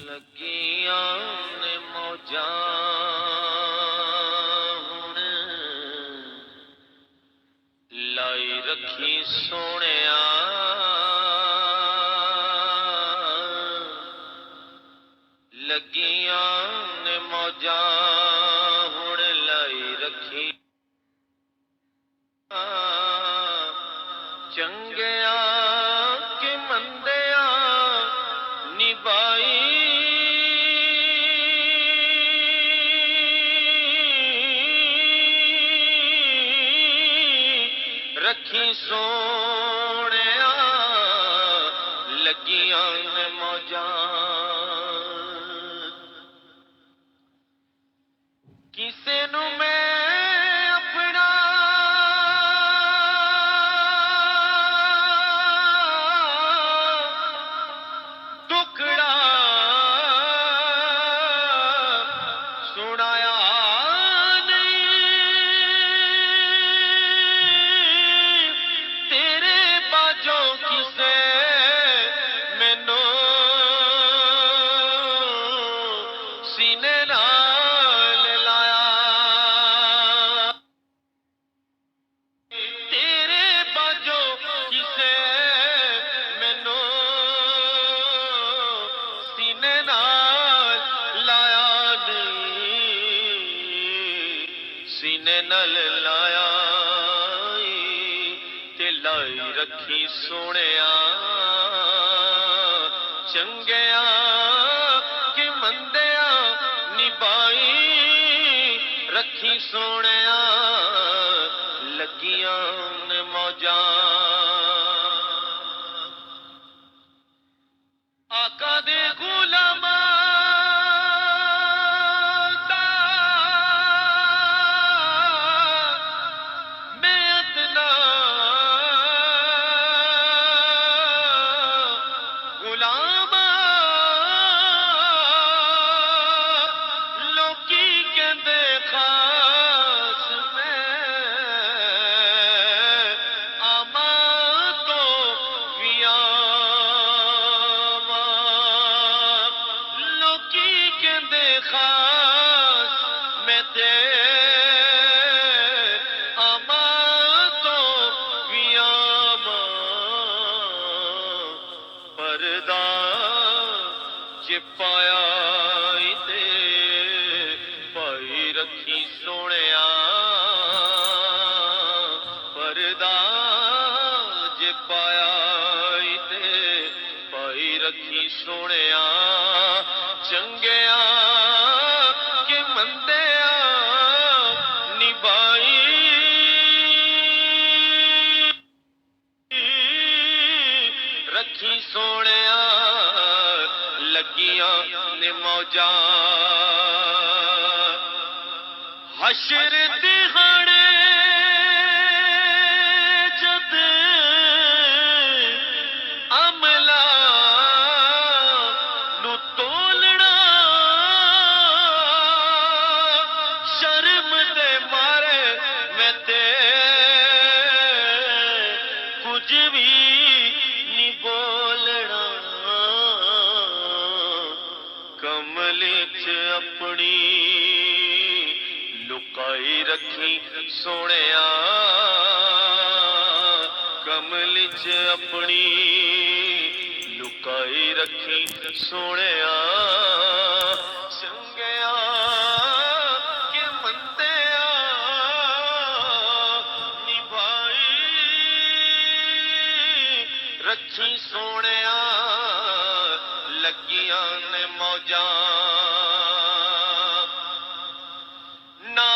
लगियां ने मौजां हुण लाई रखी सोहणिया लगियां ने मौजां हुण लाई रखी चंगिया कि मंदिया निभाई रखी सोहणिया लगियां ने मौजां किसे नू मैं अपना दुखड़ा सुनाया नहीं तेरे बाजों किसे मैनू सीने नाल लाया तेरे बाजों किसे मैनू सीने नाल लाया नहीं सीने नाल लाया ते लाई रखी सोहणिया चंगिया कि मंदिया निभाई रखी सोहणिया लगियां ने मौजां आका दे गुलामां दा मैं अदना गुलाम लोकी कहंदे खास मैं आमा तो भी आमा लोकी कहंदे खास मैं ते आमा तो भी आमा परदा जे पाया ते पाई रखी सोहणिया परदा जे पाया ते पाई रखी सोहणिया चंगिया कि मंदिया निभाई रखी सोहणिया लगियां ने मौजां हशर दिहाड़े जद अमला नू तोलना शर्म दे मारे मैं ते कुछ भी नहीं बोलना कमले च अपनी लुकाई रखी सोहणिया कमले च अपनी लुकाई रखी सोहणिया चंगिया कि मंदिया निभाई रखी सोहणिया लगियां ने मौजां ना